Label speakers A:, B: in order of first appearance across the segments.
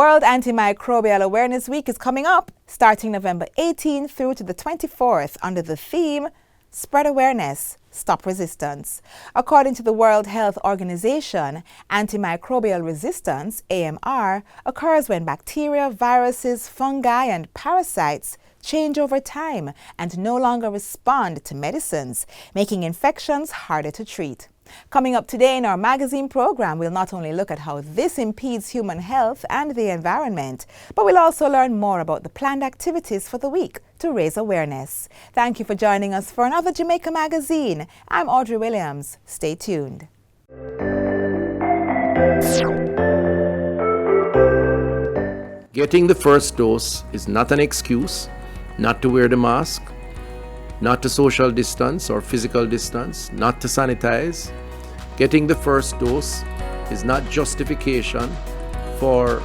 A: World Antimicrobial Awareness Week is coming up, starting November 18 through to the 24th under the theme, Spread Awareness, Stop Resistance. According to the World Health Organization, antimicrobial resistance, AMR, occurs when bacteria, viruses, fungi, and parasites change over time and no longer respond to medicines, making infections harder to treat. Coming up today in our magazine program, we'll not only look at how this impedes human health and the environment, but we'll also learn more about the planned activities for the week to raise awareness. Thank you for joining us for another Jamaica Magazine. I'm Audrey Williams. Stay tuned.
B: Getting the first dose is not an excuse not to wear the mask, not to social distance or physical distance, not to sanitize. Getting the first dose is not justification for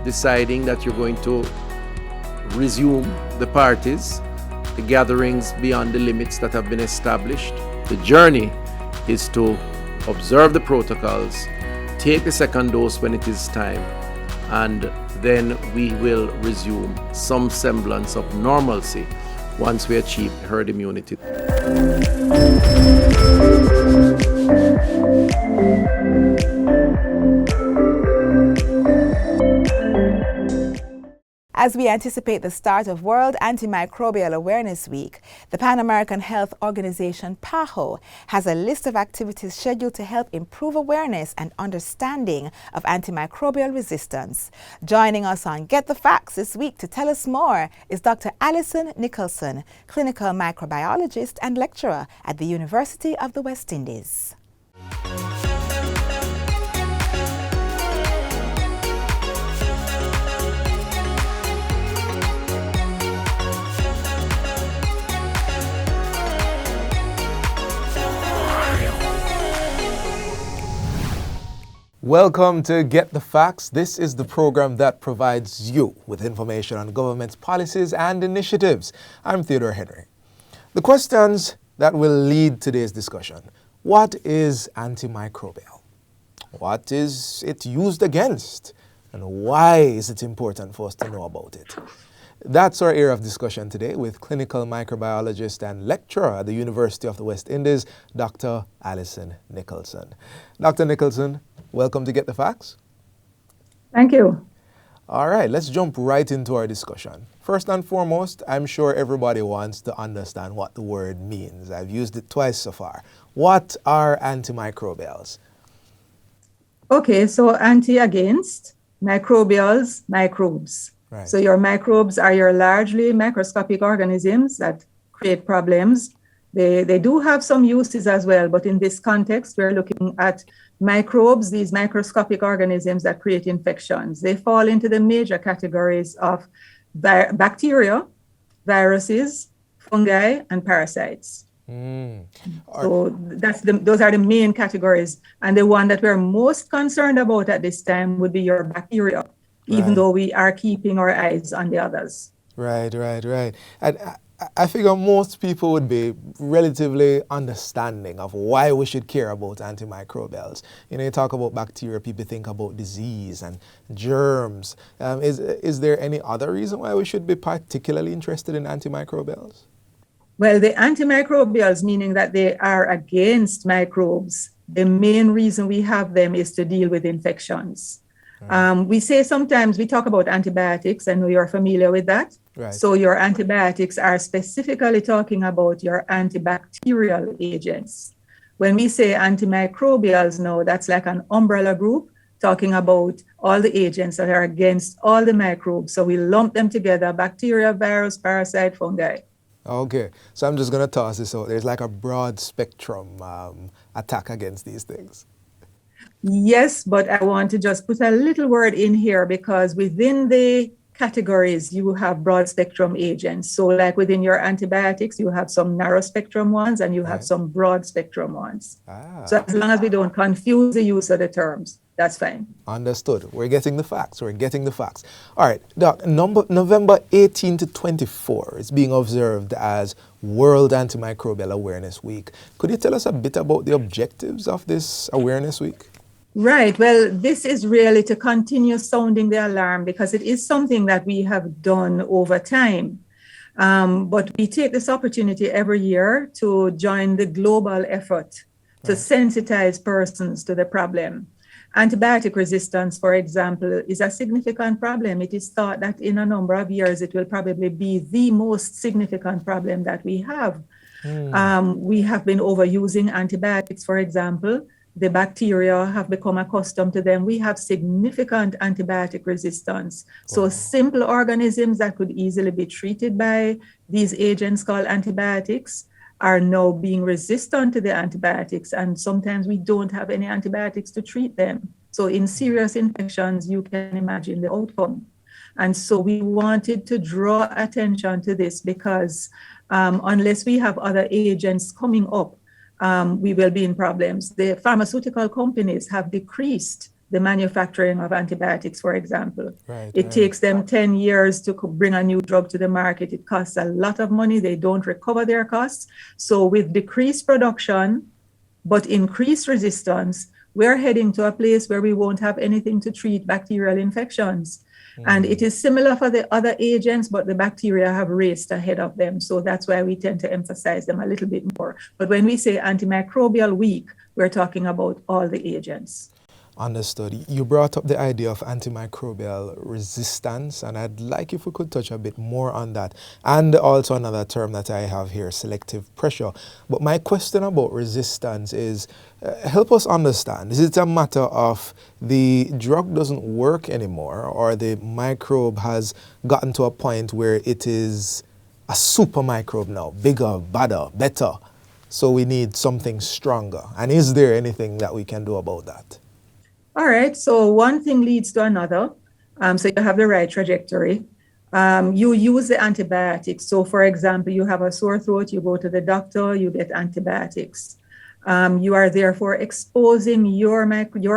B: deciding that you're going to resume the parties, the gatherings beyond the limits that have been established. The journey is to observe the protocols, take the second dose when it is time, and then we will resume some semblance of normalcy once we achieve herd immunity.
A: As we anticipate the start of World Antimicrobial Awareness Week, the Pan American Health Organization, PAHO, has a list of activities scheduled to help improve awareness and understanding of antimicrobial resistance. Joining us on Get the Facts this week to tell us more is Dr. Alison Nicholson, clinical microbiologist and lecturer at the University of the West Indies.
C: Welcome to Get the Facts. This is the program that provides you with information on government's policies and initiatives. I'm Theodore Henry. The questions that will lead today's discussion: what is antimicrobial? What is it used against? And why is it important for us to know about it? That's our area of discussion today with clinical microbiologist and lecturer at the University of the West Indies, Dr. Alison Nicholson. Dr. Nicholson, welcome to Get the Facts.
D: Thank you.
C: All right, let's jump right into our discussion. First and foremost, I'm sure everybody wants to understand what the word means. I've used it twice so far. What are antimicrobials?
D: Okay, so anti against, microbials, microbes.
C: Right.
D: So your microbes are your largely microscopic organisms that create problems. They do have some uses as well, but in this context, we're looking at microbes, these microscopic organisms that create infections. They fall into the major categories of bacteria, viruses, fungi, and parasites. So those are the main categories. And the one that we're most concerned about at this time would be your bacteria, even though we are keeping our eyes on the others.
C: Right. And I figure most people would be relatively understanding of why we should care about antimicrobials. You know, you talk about bacteria, people think about disease and germs. Is there any other reason why we should be particularly interested in antimicrobials?
D: Well, the antimicrobials, meaning that they are against microbes, the main reason we have them is to deal with infections. We say sometimes we talk about antibiotics. I know you're familiar with that.
C: Right.
D: So your antibiotics are specifically talking about your antibacterial agents. When we say antimicrobials now, that's like an umbrella group talking about all the agents that are against all the microbes. So we lump them together: bacteria, virus, parasite, fungi.
C: Okay, so I'm just going to toss this out. There's like a broad spectrum attack against these things.
D: Yes, but I want to just put a little word in here, because within the categories, you have broad spectrum agents. So like within your antibiotics, you have some narrow spectrum ones and you have some broad spectrum ones. So as long as we don't confuse the use of the terms, that's fine.
C: Understood. We're getting the facts. All right, Doc, November 18 to 24 is being observed as World Antimicrobial Awareness Week. Could you tell us a bit about the objectives of this Awareness Week?
D: Right. Well, this is really to continue sounding the alarm because it is something that we have done over time. But we take this opportunity every year to join the global effort to sensitize persons to the problem. Antibiotic resistance, for example, is a significant problem. It is thought that in a number of years, it will probably be the most significant problem that we have. We have been overusing antibiotics, for example. The bacteria have become accustomed to them. We have significant antibiotic resistance. So simple organisms that could easily be treated by these agents called antibiotics are now being resistant to the antibiotics. And sometimes we don't have any antibiotics to treat them. So in serious infections, you can imagine the outcome. And so we wanted to draw attention to this because unless we have other agents coming up, we will be in problems. The pharmaceutical companies have decreased the manufacturing of antibiotics, for example. It takes them 10 years to bring a new drug to the market. It costs a lot of money. They don't recover their costs. So with decreased production, but increased resistance, we're heading to a place where we won't have anything to treat bacterial infections. And it is similar for the other agents, but the bacteria have raced ahead of them. So that's why we tend to emphasize them a little bit more. But when we say antimicrobial weak, we're talking about all the agents.
C: Understood. You brought up the idea of antimicrobial resistance, and I'd like if we could touch a bit more on that. And also another term that I have here, selective pressure. But my question about resistance is, help us understand, is it a matter of the drug doesn't work anymore, or the microbe has gotten to a point where it is a super microbe now, bigger, badder, better, so we need something stronger? And is there anything that we can do about that?
D: All right, so one thing leads to another. So you have the right trajectory. You use the antibiotics. So for example, you have a sore throat, you go to the doctor, you get antibiotics. You are therefore exposing your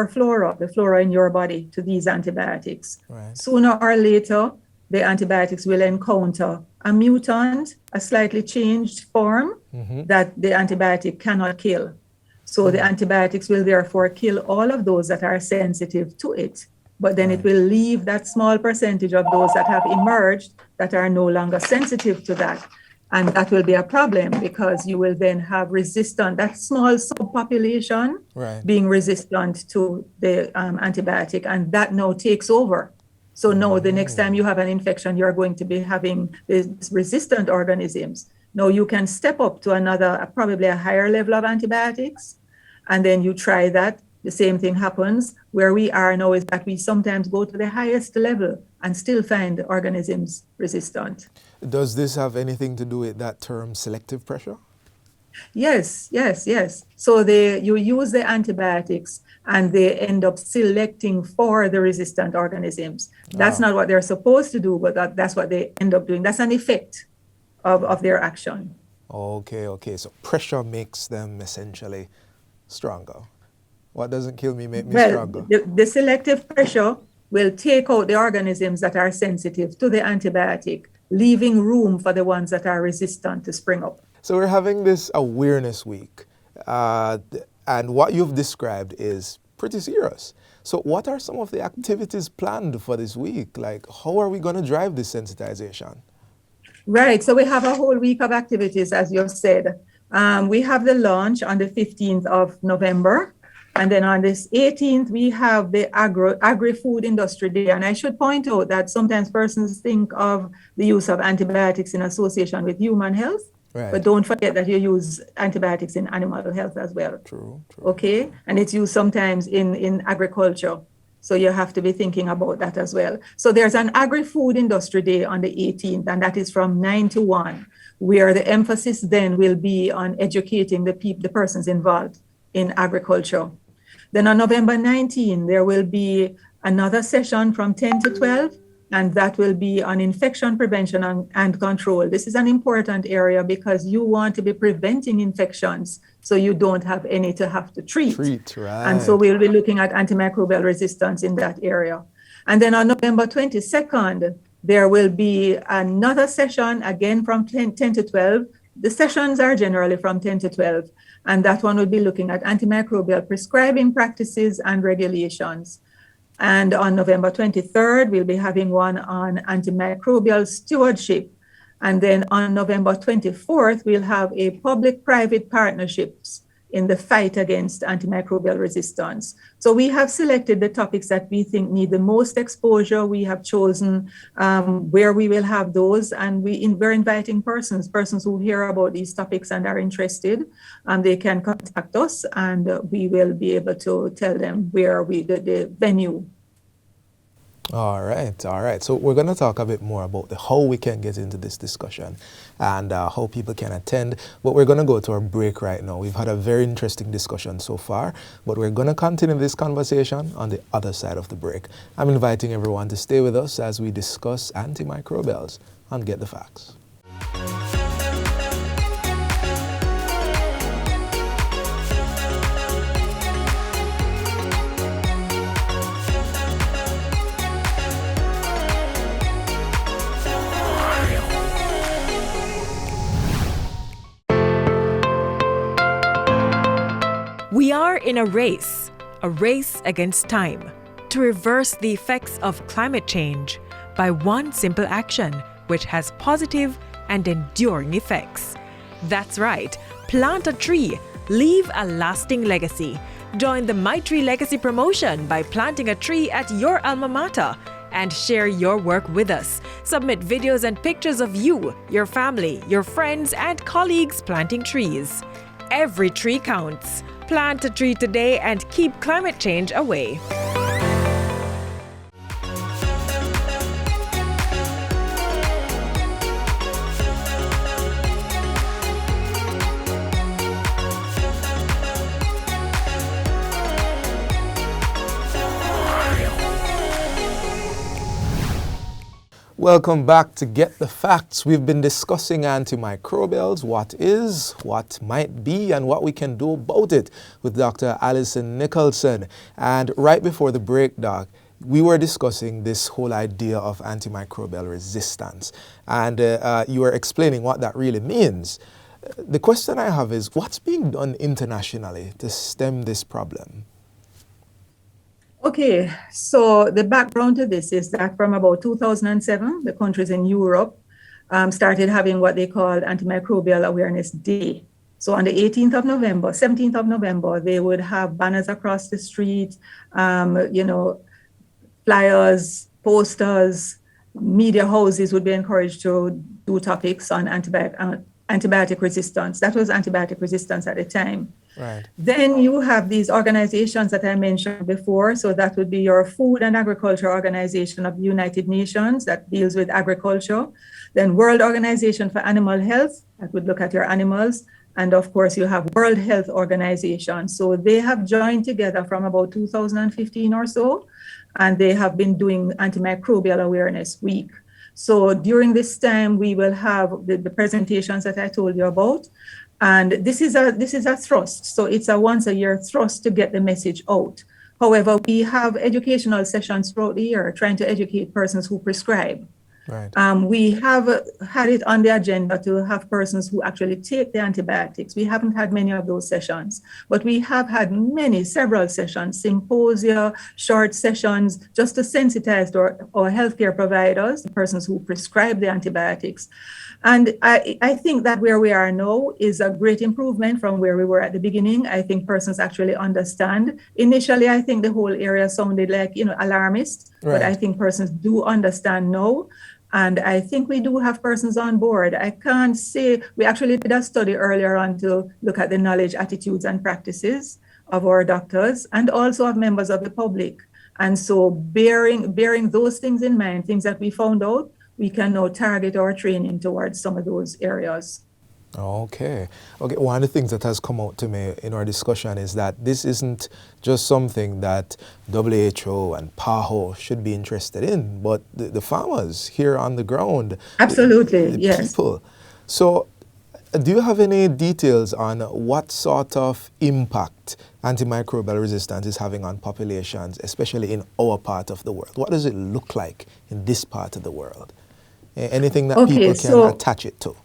D: flora, the flora in your body, to these antibiotics. Sooner or later, the antibiotics will encounter a mutant, a slightly changed form that the antibiotic cannot kill. So the antibiotics will therefore kill all of those that are sensitive to it. But then it will leave that small percentage of those that have emerged that are no longer sensitive to that. And that will be a problem because you will then have resistant, that small subpopulation being resistant to the antibiotic, and that now takes over. So now the next time you have an infection, you're going to be having these resistant organisms. Now you can step up to another, probably a higher level of antibiotics, and then you try that. The same thing happens. Where we are now is that we sometimes go to the highest level and still find organisms resistant.
C: Does this have anything to do with that term selective pressure?
D: Yes. So you use the antibiotics and they end up selecting for the resistant organisms. That's not what they're supposed to do, but that's what they end up doing. That's an effect of their action.
C: Okay. So pressure makes them essentially stronger. What doesn't kill me make me stronger.
D: The selective pressure will take out the organisms that are sensitive to the antibiotic, leaving room for the ones that are resistant to spring up.
C: So we're having this awareness week, and what you've described is pretty serious. So what are some of the activities planned for this week? Like, how are we going to drive this sensitization?
D: Right. So we have a whole week of activities, as you've said. We have the launch on the 15th of November. And then on this 18th, we have the Agri-Food Industry Day. And I should point out that sometimes persons think of the use of antibiotics in association with human health. But don't forget that you use antibiotics in animal health as well. True. Okay. And it's used sometimes in agriculture. So you have to be thinking about that as well. So there's an Agri-Food Industry Day on the 18th, and that is from 9 to 1, where the emphasis then will be on educating the persons involved in agriculture. Then on November 19, there will be another session from 10 to 12, and that will be on infection prevention and control. This is an important area because you want to be preventing infections so you don't have any to have to treat. And so we'll be looking at antimicrobial resistance in that area. And then on November 22nd, there will be another session, again from 10 to 12. The sessions are generally from 10 to 12. And that one will be looking at antimicrobial prescribing practices and regulations. And on November 23rd, we'll be having one on antimicrobial stewardship. And then on November 24th, we'll have a public-private partnerships in the fight against antimicrobial resistance. So we have selected the topics that we think need the most exposure. We have chosen where we will have those, and we're inviting persons who hear about these topics and are interested. They can contact us, and we will be able to tell them where the venue.
C: All right. So we're going to talk a bit more about how we can get into this discussion and how people can attend. But we're going to go to our break right now. We've had a very interesting discussion so far, but we're going to continue this conversation on the other side of the break. I'm inviting everyone to stay with us as we discuss antimicrobials on Get the Facts.
E: We are in a race against time, to reverse the effects of climate change by one simple action which has positive and enduring effects. That's right, plant a tree, leave a lasting legacy. Join the My Tree Legacy promotion by planting a tree at your alma mater and share your work with us. Submit videos and pictures of you, your family, your friends, and colleagues planting trees. Every tree counts. Plant a tree today and keep climate change away.
C: Welcome back to Get the Facts. We've been discussing antimicrobials, what is, what might be, and what we can do about it with Dr. Alison Nicholson. And right before the break, Doc, we were discussing this whole idea of antimicrobial resistance. And you were explaining what that really means. The question I have is, what's being done internationally to stem this problem?
D: Okay, so the background to this is that from about 2007, the countries in Europe started having what they called Antimicrobial Awareness Day. So on the 17th of November, they would have banners across the street, flyers, posters, media houses would be encouraged to do topics on antibiotic resistance. That was antibiotic resistance at the time.
C: Right.
D: Then you have these organizations that I mentioned before. So that would be your Food and Agriculture Organization of the United Nations that deals with agriculture. Then World Organization for Animal Health, that would look at your animals. And of course, you have World Health Organization. So they have joined together from about 2015 or so, and they have been doing Antimicrobial Awareness Week. So during this time, we will have the presentations that I told you about. And this is a thrust. So it's a once a year thrust to get the message out. However, we have educational sessions throughout the year trying to educate persons who prescribe.
C: Right.
D: We have had it on the agenda to have persons who actually take the antibiotics. We haven't had many of those sessions, but we have had several sessions, symposia, short sessions, just to sensitize our healthcare providers, the persons who prescribe the antibiotics. And I think that where we are now is a great improvement from where we were at the beginning. I think persons actually understand. Initially, I think the whole area sounded like, alarmist, right. But I think persons do understand now. And I think we do have persons on board. I can't say, we actually did a study earlier on to look at the knowledge, attitudes, and practices of our doctors and also of members of the public. And so bearing those things in mind, things that we found out, we can now target our training towards some of those areas.
C: Okay. One of the things that has come out to me in our discussion is that this isn't just something that WHO and PAHO should be interested in, but the farmers here on the ground.
D: Absolutely,
C: the
D: yes.
C: People. So do you have any details on what sort of impact antimicrobial resistance is having on populations, especially in our part of the world? What does it look like in this part of the world? Anything that people can attach it to?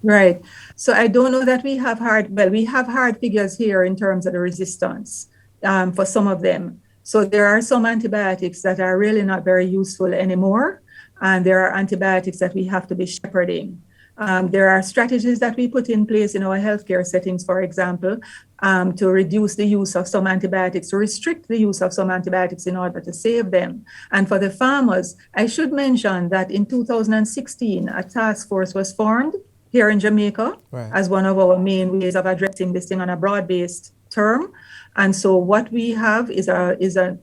D: Right. So I don't know that we have hard figures here in terms of the resistance for some of them. So there are some antibiotics that are really not very useful anymore. And there are antibiotics that we have to be shepherding. There are strategies that we put in place in our healthcare settings, for example, to reduce the use of some antibiotics, to restrict the use of some antibiotics in order to save them. And for the farmers, I should mention that in 2016, a task force was formed here in Jamaica as one of our main ways of addressing this thing on a broad-based term. And so what we have is a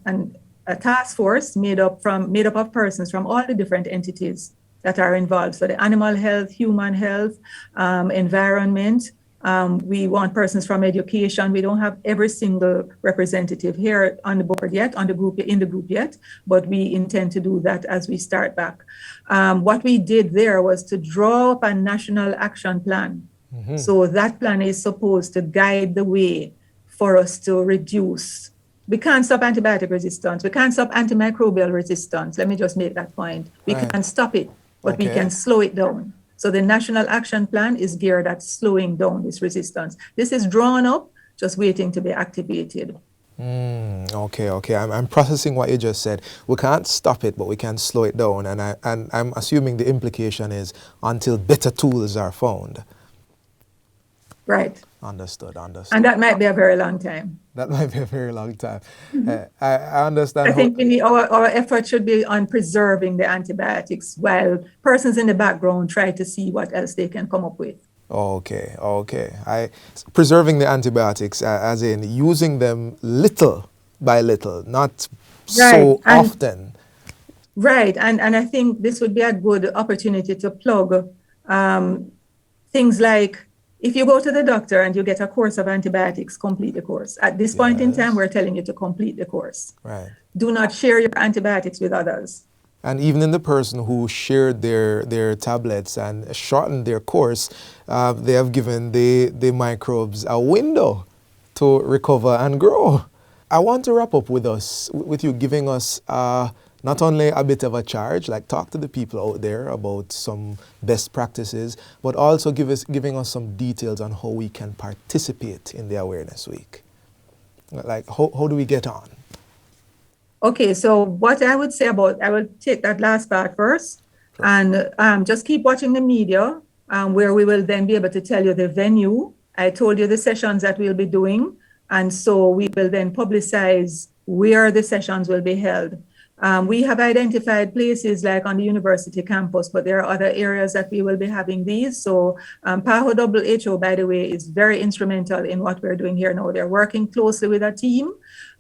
D: task force made up of persons from all the different entities that are involved. So the animal health, human health, environment. We want persons from education. We don't have every single representative here on the board yet, in the group yet, but we intend to do that as we start back. What we did there was to draw up a national action plan. Mm-hmm. So that plan is supposed to guide the way for us to reduce. We can't stop antibiotic resistance. We can't stop antimicrobial resistance. Let me just make that point. We can't stop it, but we can slow it down. So the National Action Plan is geared at slowing down this resistance. This is drawn up, just waiting to be activated.
C: Okay. I'm processing what you just said. We can't stop it, but we can slow it down. And I'm assuming the implication is until better tools are found.
D: Right.
C: Understood.
D: And that might be a very long time.
C: Mm-hmm. I understand.
D: I think our effort should be on preserving the antibiotics while persons in the background try to see what else they can come up with.
C: Okay. Preserving the antibiotics, as in using them little by little, not so often.
D: Right. And I think this would be a good opportunity to plug things like, if you go to the doctor and you get a course of antibiotics, complete the course. At this point in time, we're telling you to complete the course.
C: Right.
D: Do not share your antibiotics with others.
C: And even in the person who shared their tablets and shortened their course, they have given the microbes a window to recover and grow. I want to wrap up with you giving us not only a bit of a charge, like talk to the people out there about some best practices, but also giving us some details on how we can participate in the Awareness Week. Like, how do we get on?
D: Okay, so what I would say I will take that last part first, and just keep watching the media, where we will then be able to tell you the venue. I told you the sessions that we'll be doing, and so we will then publicize where the sessions will be held. We have identified places like on the university campus, but there are other areas that we will be having these. So PAHO WHO, by the way, is very instrumental in what we're doing here now. They're working closely with a team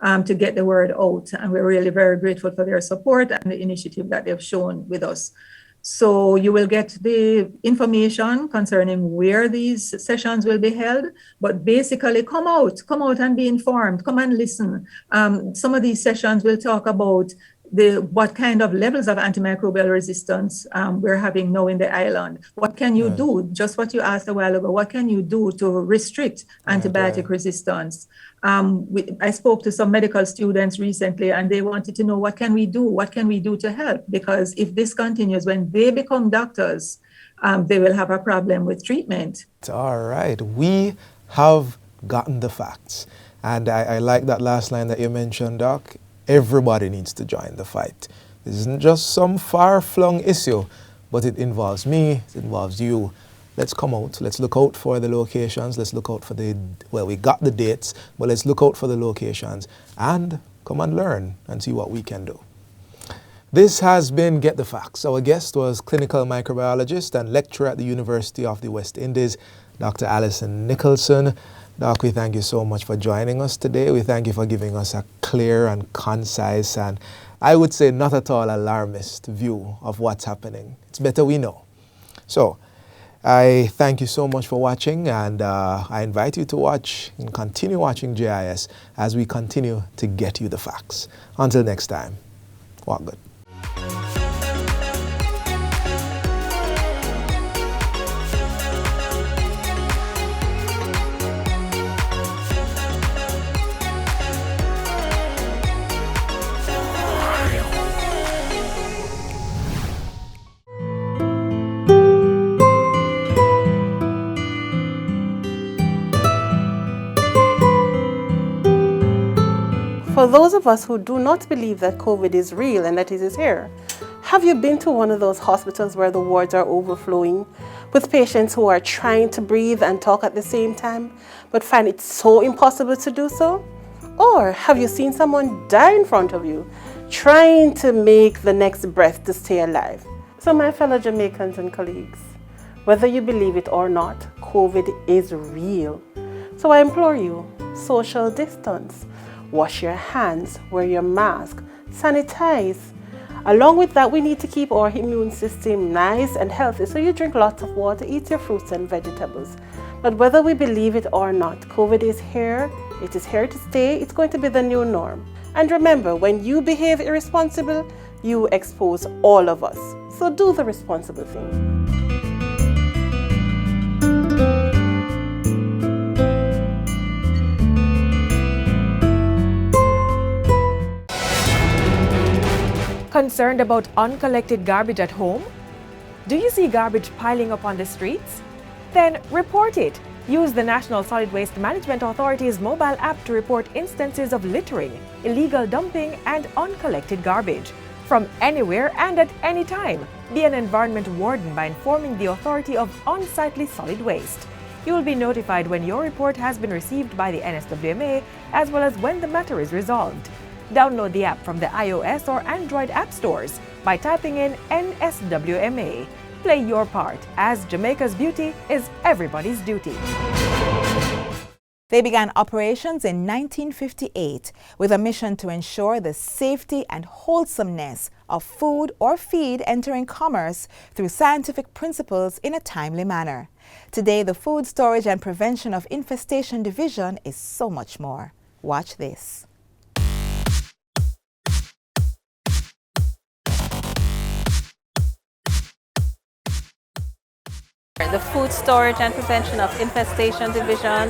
D: to get the word out. And we're really very grateful for their support and the initiative that they've shown with us. So you will get the information concerning where these sessions will be held, but basically come out and be informed, come and listen. Some of these sessions will talk about what kind of levels of antimicrobial resistance we're having now in the island. What can you do? Just what you asked a while ago, what can you do to restrict antibiotic resistance? I spoke to some medical students recently and they wanted to know, what can we do? What can we do to help? Because if this continues, when they become doctors, they will have a problem with treatment.
C: All right, we have gotten the facts. And I like that last line that you mentioned, Doc. Everybody needs to join the fight. This isn't just some far-flung issue, but it involves me, it involves you. Let's come out, let's look out for the locations, let's look out for we got the dates, but let's look out for the locations and come and learn and see what we can do. This has been Get the Facts. Our guest was clinical microbiologist and lecturer at the University of the West Indies, Dr. Alison Nicholson. Doc, we thank you so much for joining us today. We thank you for giving us a clear and concise and, I would say, not at all alarmist view of what's happening. It's better we know. So, I thank you so much for watching, and I invite you to watch and continue watching JIS as we continue to get you the facts. Until next time, walk good.
F: For those of us who do not believe that COVID is real and that it is here, have you been to one of those hospitals where the wards are overflowing with patients who are trying to breathe and talk at the same time, but find it so impossible to do so? Or have you seen someone die in front of you, trying to make the next breath to stay alive? So my fellow Jamaicans and colleagues, whether you believe it or not, COVID is real. So I implore you, social distance, wash your hands, wear your mask, sanitize. Along with that, we need to keep our immune system nice and healthy, so you drink lots of water, eat your fruits and vegetables. But whether we believe it or not, COVID is here, it is here to stay, it's going to be the new norm. And remember, when you behave irresponsible, you expose all of us. So do the responsible thing.
E: Concerned about uncollected garbage at home? Do you see garbage piling up on the streets? Then report it. Use the National Solid Waste Management Authority's mobile app to report instances of littering, illegal dumping, and uncollected garbage. From anywhere and at any time, be an environment warden by informing the authority of unsightly solid waste. You will be notified when your report has been received by the NSWMA, as well as when the matter is resolved. Download the app from the iOS or Android app stores by typing in NSWMA. Play your part, as Jamaica's beauty is everybody's duty.
A: They began operations in 1958 with a mission to ensure the safety and wholesomeness of food or feed entering commerce through scientific principles in a timely manner. Today, the Food Storage and Prevention of Infestation Division is so much more. Watch this.
G: The Food Storage and Prevention of Infestation Division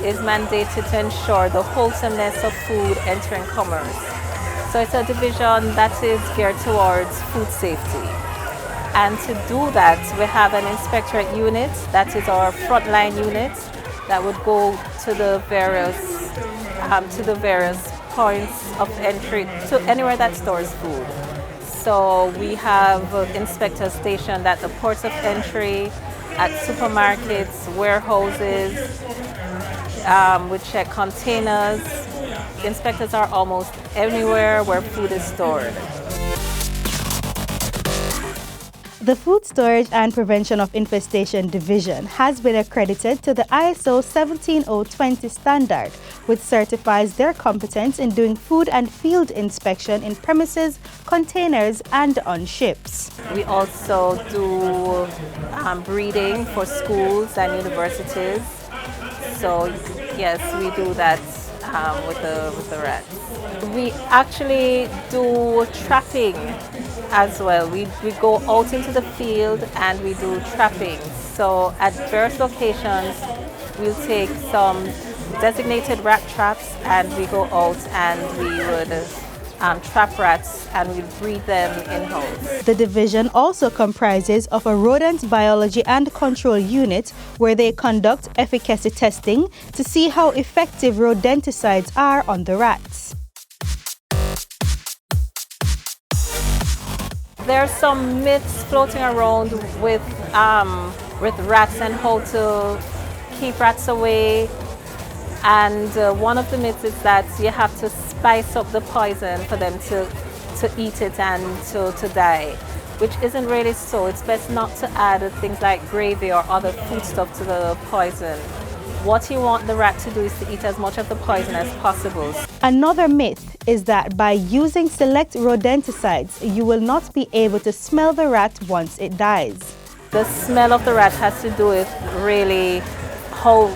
G: is mandated to ensure the wholesomeness of food entering commerce. So it's a division that is geared towards food safety. And to do that, we have an inspectorate unit, that is our frontline unit, that would go to the various points of entry, to anywhere that stores food. So we have inspectors stationed at the ports of entry, at supermarkets, warehouses, we check containers. Inspectors are almost anywhere where food is stored.
H: The Food Storage and Prevention of Infestation Division has been accredited to the ISO 17020 standard, which certifies their competence in doing food and field inspection in premises, containers, and on ships.
G: We also do breeding for schools and universities. So yes, we do that with the rats. We actually do trapping as well. We go out into the field and we do trapping. So at various locations, we'll take some designated rat traps and we go out and we would trap rats and we breed them in-house.
H: The division also comprises of a rodent biology and control unit where they conduct efficacy testing to see how effective rodenticides are on the rats.
G: There are some myths floating around with rats and how to keep rats away. And one of the myths is that you have to spice up the poison for them to eat it and to die, which isn't really so. It's best not to add things like gravy or other foodstuff to the poison. What you want the rat to do is to eat as much of the poison as possible.
H: Another myth is that by using select rodenticides, you will not be able to smell the rat once it dies.
G: The smell of the rat has to do with really how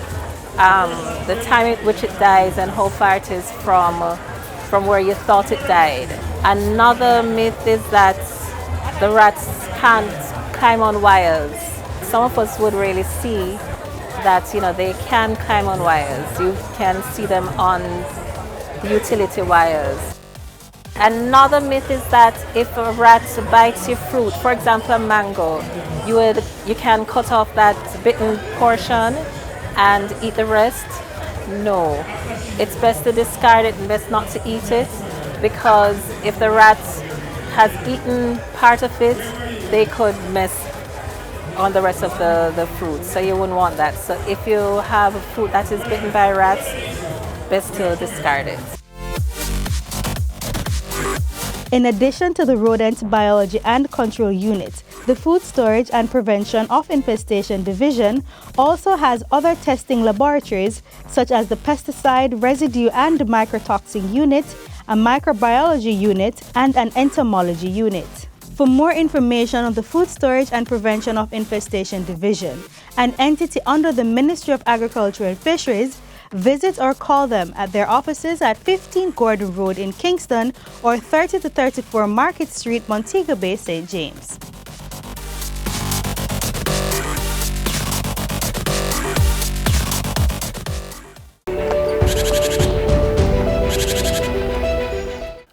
G: the time at which it dies and how far it is from where you thought it died. Another myth is that the rats can't climb on wires. Some of us would really see that, they can climb on wires. You can see them on utility wires. Another myth is that if a rat bites your fruit, for example a mango, you can cut off that bitten portion and eat the rest. No. It's best to discard it and best not to eat it, because if the rat has eaten part of it, they could mess on the rest of the fruit. So you wouldn't want that. So if you have a fruit that is bitten by rats, best to discard it.
H: In addition to the Rodent Biology and Control Unit, the Food Storage and Prevention of Infestation Division also has other testing laboratories such as the Pesticide Residue and Microtoxin Unit, a Microbiology Unit, and an Entomology Unit. For more information on the Food Storage and Prevention of Infestation Division, an entity under the Ministry of Agriculture and Fisheries, visit or call them at their offices at 15 Gordon Road in Kingston or 30 to 34 Market Street, Montego Bay, St. James.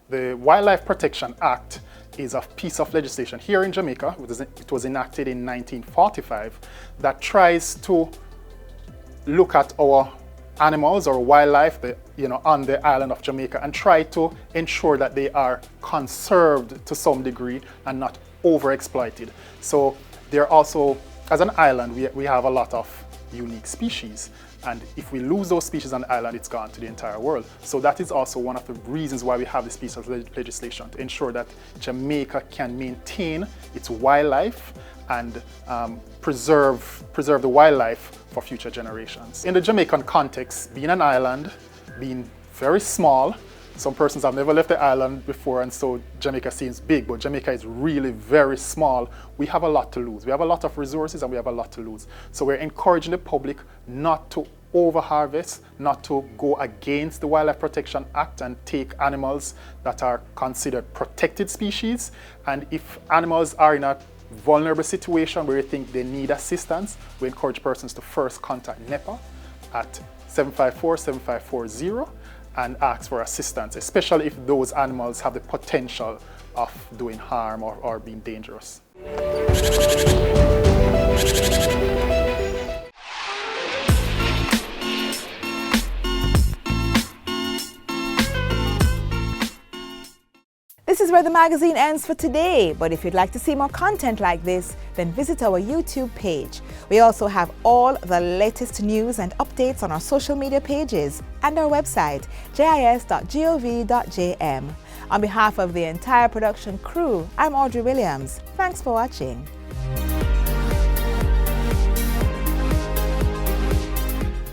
I: The Wildlife Protection Act is a piece of legislation here in Jamaica. It was enacted in 1945 that tries to look at our animals or wildlife on the island of Jamaica and try to ensure that they are conserved to some degree and not overexploited. So they're also, as an island, we have a lot of unique species. And if we lose those species on the island, it's gone to the entire world. So that is also one of the reasons why we have this piece of legislation, to ensure that Jamaica can maintain its wildlife and preserve the wildlife for future generations. In the Jamaican context, being an island, being very small, some persons have never left the island before, and so Jamaica seems big, but Jamaica is really very small. We have a lot to lose. We have a lot of resources and we have a lot to lose. So we're encouraging the public not to overharvest, not to go against the Wildlife Protection Act and take animals that are considered protected species. And if animals are in a vulnerable situation where you think they need assistance, we encourage persons to first contact NEPA at 754-7540 and ask for assistance, especially if those animals have the potential of doing harm or being dangerous.
A: This is where the magazine ends for today, but if you'd like to see more content like this, then visit our YouTube page. We also have all the latest news and updates on our social media pages and our website, jis.gov.jm. On behalf of the entire production crew, I'm Audrey Williams. Thanks for watching.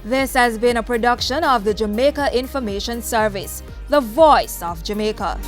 A: This has been a production of the Jamaica Information Service, the voice of Jamaica.